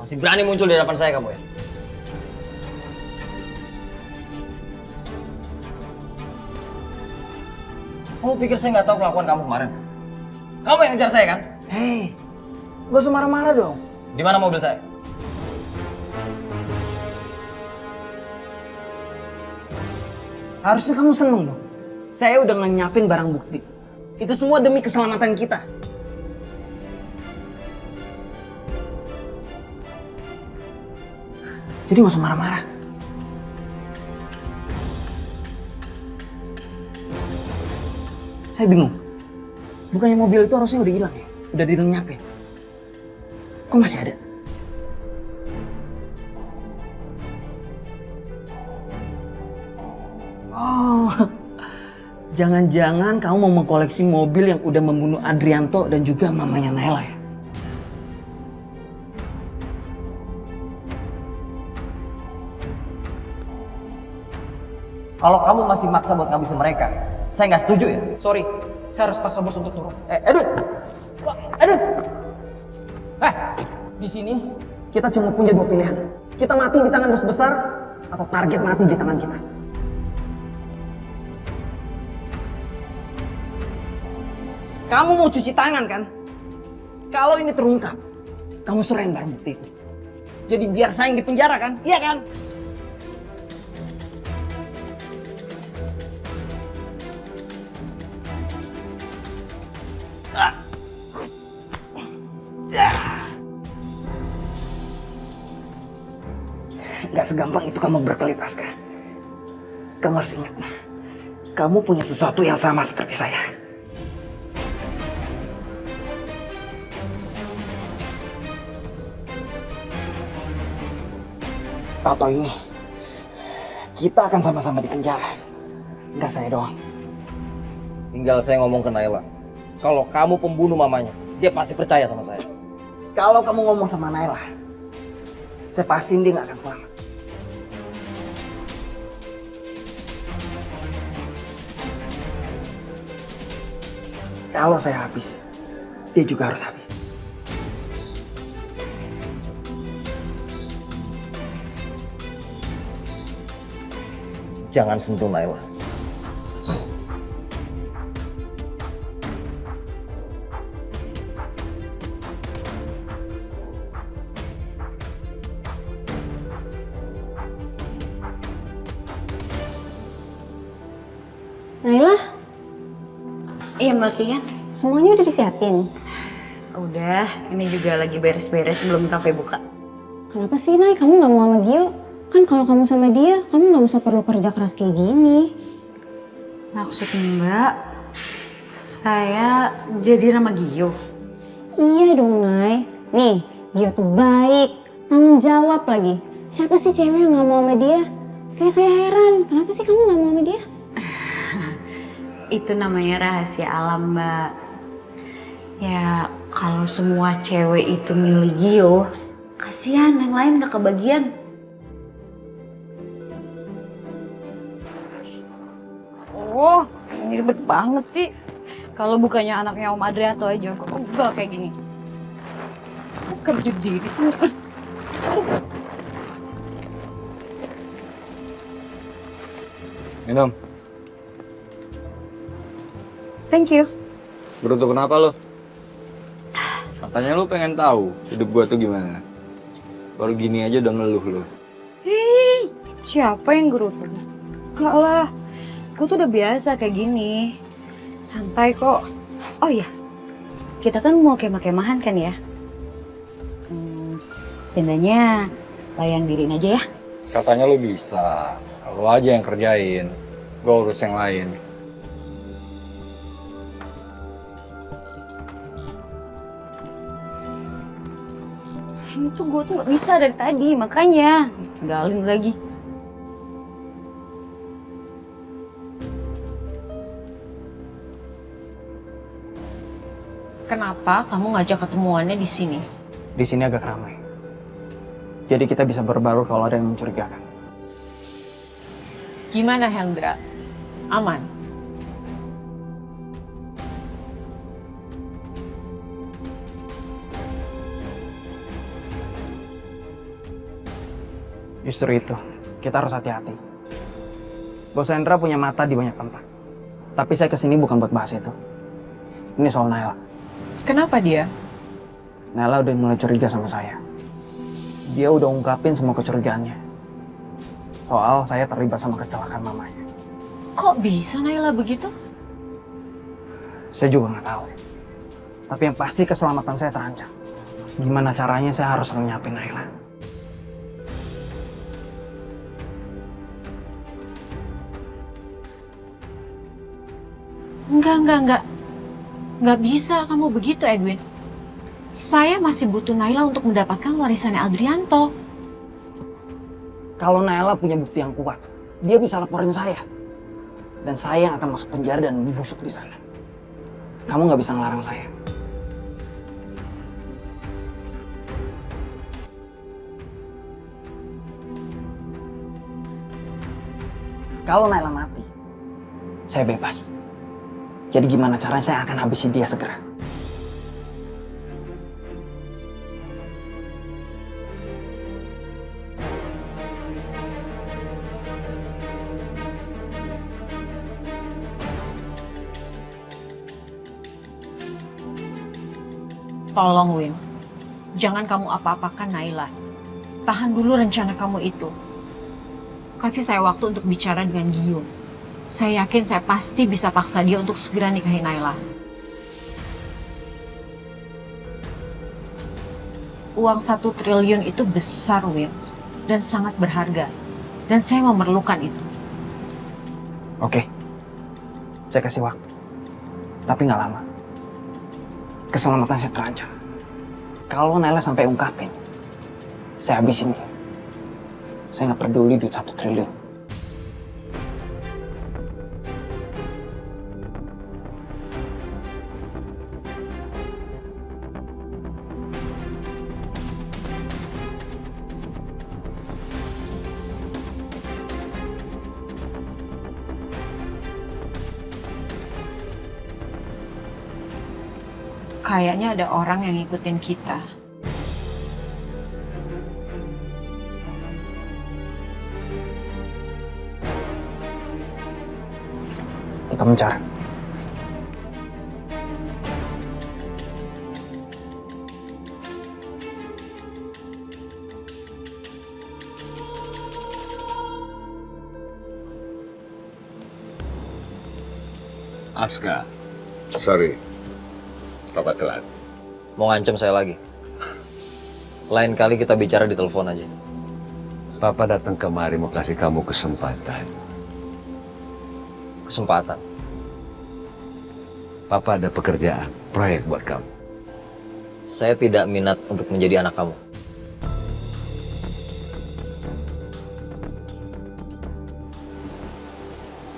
Masih berani muncul di hadapan saya kamu ya? Kamu pikir saya nggak tahu kelakuan kamu kemarin? Kamu yang ngejar saya kan? Hei, gak usah marah-marah dong. Di mana mobil saya? Harusnya kamu seneng dong. Saya udah nyiapin barang bukti. Itu semua demi keselamatan kita. Jadi gak usah marah-marah. Saya bingung. Bukannya mobil itu harusnya udah hilang ya? Udah dilenyapin. Kok masih ada? Oh, jangan-jangan kamu mau mengkoleksi mobil yang udah membunuh Adrianto dan juga mamanya Naila ya? Kalau kamu masih maksa buat ngabisin mereka, saya nggak setuju ya. Sorry, saya harus paksa bos untuk turun. Edwin! Aduh! Di sini kita cuma punya dua pilihan. Kita mati di tangan bos besar atau target mati di tangan kita. Kamu mau cuci tangan kan? Kalau ini terungkap, kamu serahin barang bukti itu. Jadi biar saya yang dipenjara kan? Iya kan? Gak segampang itu kamu berkelit, Aska. Kamu harus ingat, kamu punya sesuatu yang sama seperti saya. Tato ini, kita akan sama-sama di penjara. Enggak saya doang. Tinggal saya ngomong ke Naila. Kalau kamu pembunuh mamanya, dia pasti percaya sama saya. Kalau kamu ngomong sama Naila, saya pastiin dia gak akan selamat. Kalau saya habis, dia juga harus habis. Jangan sentuh Naila. Naila, Iya Mbak Kian. semuanya udah disiapin. Udah, ini juga lagi beres-beres sebelum kafe buka. Kenapa sih, Nay? Kamu gak mau sama Gio? Kan kalau kamu sama dia, kamu gak usah perlu kerja keras kayak gini. Maksud Mbak, saya jadi nama Gio. Iya dong, Nay. Nih, Gio tuh baik, tanggung jawab lagi. Siapa sih cewek yang gak mau sama dia? Kayak saya heran, kenapa sih kamu gak mau sama dia? Itu namanya rahasia alam, Mbak. Ya, kalau semua cewek itu milih Gio, kasihan yang lain gak kebagian. Oh, ini ribet banget sih. Kalau bukannya anaknya Om Adrianto aja, kok enggak kayak gini. Kerja diri sih. Minum. Thank you. Beruntung kenapa lo? Katanya lo pengen tahu hidup gua tuh gimana. Baru gini aja udah ngeluh lo. Hei, siapa yang gerutu? Enggak lah, gue tuh udah biasa kayak gini. Santai kok. Oh iya, kita kan mau kemah-kemahan kan ya? Tendanya layang diriin aja ya. Katanya lo bisa. Lo aja yang kerjain. Gua urus yang lain. Ini tuh gue tuh gak bisa dari tadi, makanya tinggalin lagi. Kenapa kamu ngajak ketemuannya di sini? Di sini agak ramai. Jadi kita bisa berbaru kalau ada yang mencurigakan. Gimana Hendra? Aman? Justru itu, kita harus hati-hati. Bos Hendra punya mata di banyak tempat. Tapi saya kesini bukan buat bahas itu. Ini soal Naila. Kenapa dia? Naila udah mulai curiga sama saya. Dia udah ungkapin semua kecurigaannya. Soal saya terlibat sama kecelakaan mamanya. Kok bisa Naila begitu? Saya juga nggak tahu. Tapi yang pasti keselamatan saya terancam. Gimana caranya saya harus lenyapin Naila. Enggak. Enggak bisa kamu begitu, Edwin. Saya masih butuh Naila untuk mendapatkan warisannya Adrianto. Kalau Naila punya bukti yang kuat, dia bisa laporin saya. Dan saya yang akan masuk penjara dan membusuk di sana. Kamu nggak bisa ngelarang saya. Kalau Naila mati, saya bebas. Jadi gimana caranya saya akan habisi dia segera. Tolong, Win. Jangan kamu apa-apakan Naila. Tahan dulu rencana kamu itu. Kasih saya waktu untuk bicara dengan Gio. Saya yakin saya pasti bisa paksa dia untuk segera nikahin Naila. Uang 1 triliun itu besar, Win. Dan sangat berharga. Dan saya memerlukan itu. Oke, saya kasih waktu. Tapi nggak lama. Keselamatan saya terancam. Kalau Naila sampai ungkapin, saya habisin dia. Saya nggak peduli duit 1 triliun. Kayaknya ada orang yang ngikutin kita. Kita mencari. Aska, sorry. Papa telat. Mau ngancam saya lagi? Lain kali kita bicara di telepon aja. Papa datang kemari mau kasih kamu kesempatan. Kesempatan. Papa ada pekerjaan, proyek buat kamu. Saya tidak minat untuk menjadi anak kamu.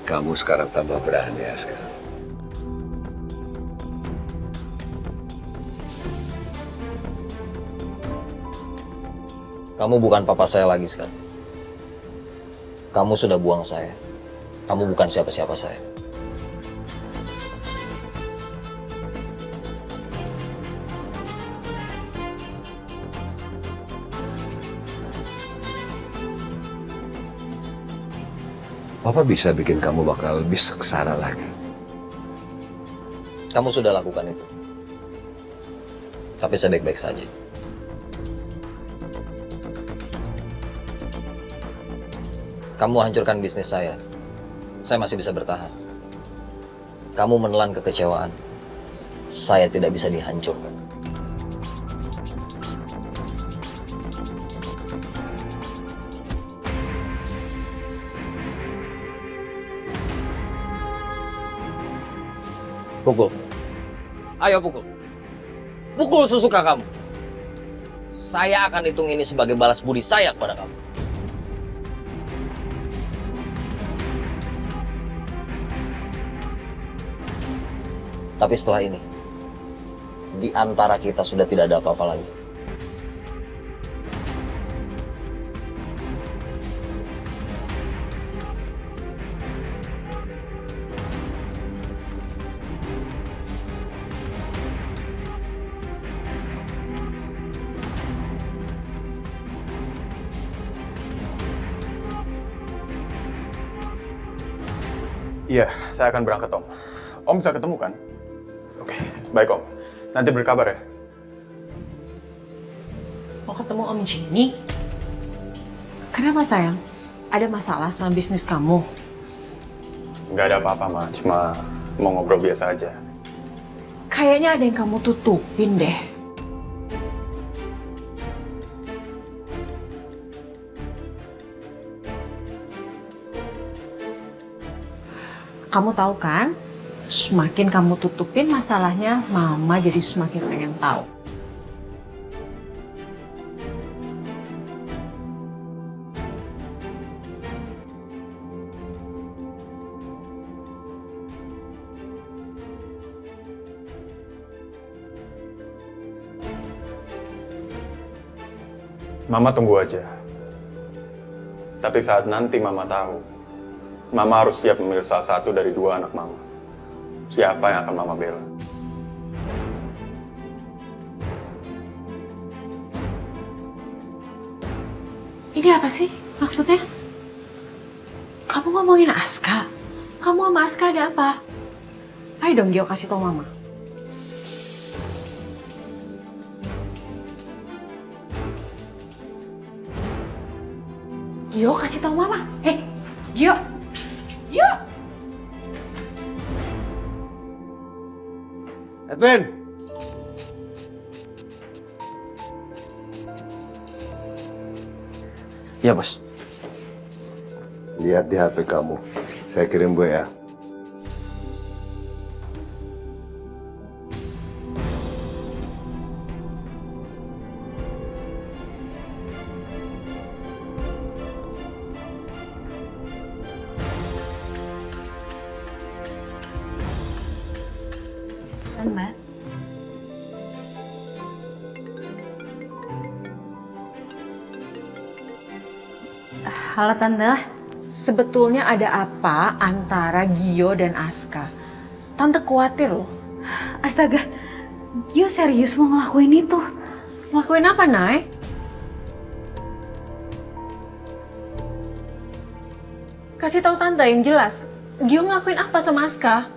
Kamu sekarang tambah berani, Aska. Kamu bukan papa saya lagi sekarang. Kamu sudah buang saya. Kamu bukan siapa-siapa saya. Papa bisa bikin kamu bakal lebih seksara lagi. Kamu sudah lakukan itu. Tapi saya baik-baik saja. Kamu hancurkan bisnis saya masih bisa bertahan. Kamu menelan kekecewaan, saya tidak bisa dihancurkan. Pukul. Ayo pukul. Pukul sesuka kamu. Saya akan hitung ini sebagai balas budi saya kepada kamu. Tapi setelah ini, di antara kita sudah tidak ada apa-apa lagi. Iya, saya akan berangkat, Om. Om bisa ketemu kan? Oke, baik Om. Nanti berkabar ya. Mau ketemu Om Jimmy? Kenapa sayang? Ada masalah sama bisnis kamu? Nggak ada apa-apa, Ma. Cuma mau ngobrol biasa aja. Kayaknya ada yang kamu tutupin deh. Kamu tahu kan, semakin kamu tutupin masalahnya, Mama jadi semakin pengen tahu. Mama tunggu aja. Tapi saat nanti Mama tahu, Mama harus siap memilih salah satu dari dua anak Mama. Siapa yang akan Mama bela? Ini apa sih maksudnya? Kamu ngomongin Aska? Kamu sama Aska ada apa? Ayo dong Gio kasih tau Mama. Gio kasih tau Mama. Hei, Gio. Gio. Edwin! Iya, Bos. Lihat di HP kamu. Saya kirim WA. Mbak. Halo Tante. Sebetulnya ada apa antara Gio dan Aska? Tante khawatir loh. Astaga, Gio serius mau ngelakuin itu? Ngelakuin apa, Nay? Kasih tahu Tante yang jelas. Gio ngelakuin apa sama Aska?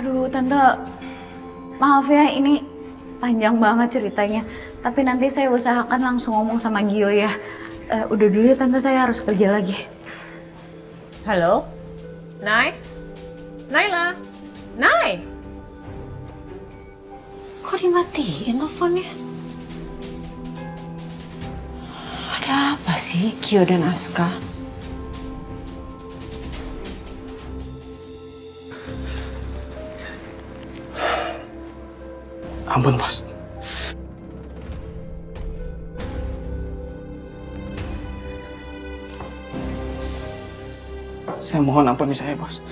Aduh Tante, maaf ya ini panjang banget ceritanya. Tapi nanti saya usahakan langsung ngomong sama Gio ya. Udah dulu ya Tante, saya harus kerja lagi. Halo? Nay? Naila? Nay? Kok dimatiin teleponnya? Ada apa sih Gio dan Aska? Ampun, Bos. Saya mohon ampuni saya, Bos.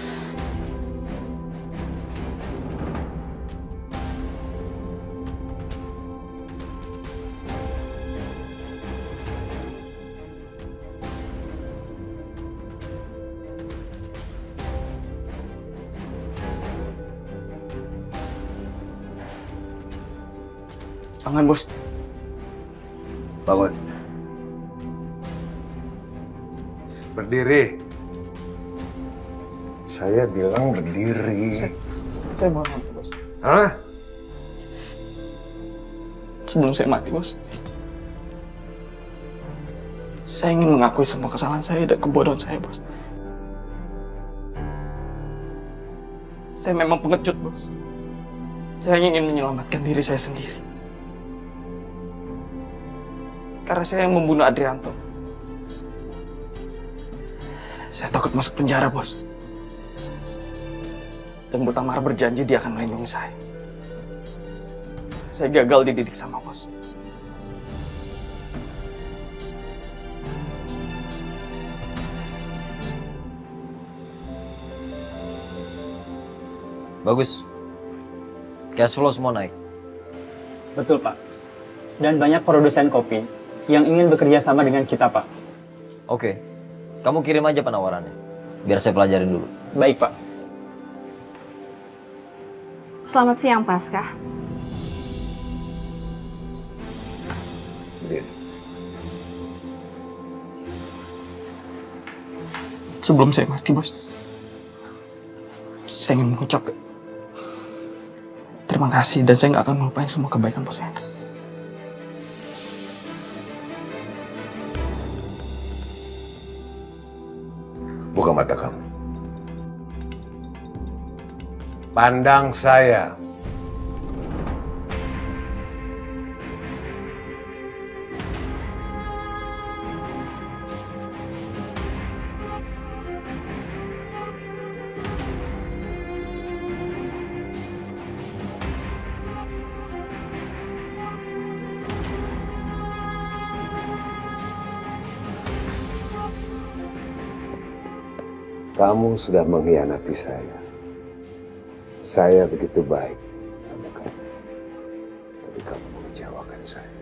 Jangan, Bos. Bangun. Berdiri. Saya bilang berdiri. Saya mohon ampun, Bos. Hah? Sebelum saya mati, Bos. Saya ingin mengakui semua kesalahan saya dan kebodohan saya, Bos. Saya memang pengecut, Bos. Saya ingin menyelamatkan diri saya sendiri. Karena saya yang membunuh Adrianto. Saya takut masuk penjara, Bos. Dan Bu Tamara berjanji dia akan melindungi saya. Saya gagal dididik sama Bos. Bagus. Cash flow semua naik. Betul, Pak. Dan banyak produsen kopi yang ingin bekerja sama dengan kita, Pak. Oke. Kamu kirim aja penawarannya. Biar saya pelajarin dulu. Baik, Pak. Selamat siang, Paskah. sendiri. Sebelum saya mati, Bos, saya ingin mengucap terima kasih dan saya nggak akan melupain semua kebaikan Bos Hendra. Buka mata kamu. Pandang saya. Kamu sudah mengkhianati saya. Saya begitu baik sama kamu. Tapi kamu mengecewakan saya.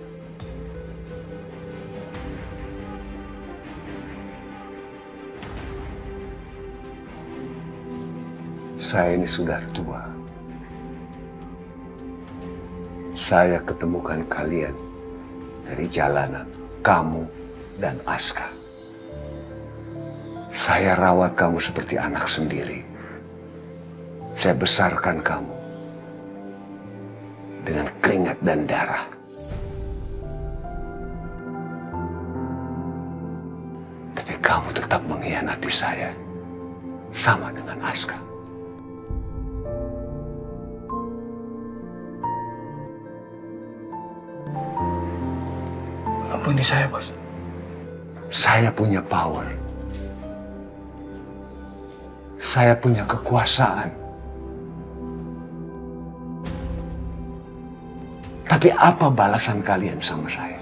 Saya ini sudah tua. Saya ketemukan kalian dari jalanan, kamu dan Aska. Saya rawat kamu seperti anak sendiri. Saya besarkan kamu dengan keringat dan darah. Tapi kamu tetap mengkhianati saya, sama dengan Aska. Ampuni saya, Bos. Saya punya power. Saya punya kekuasaan. Tapi apa balasan kalian sama saya?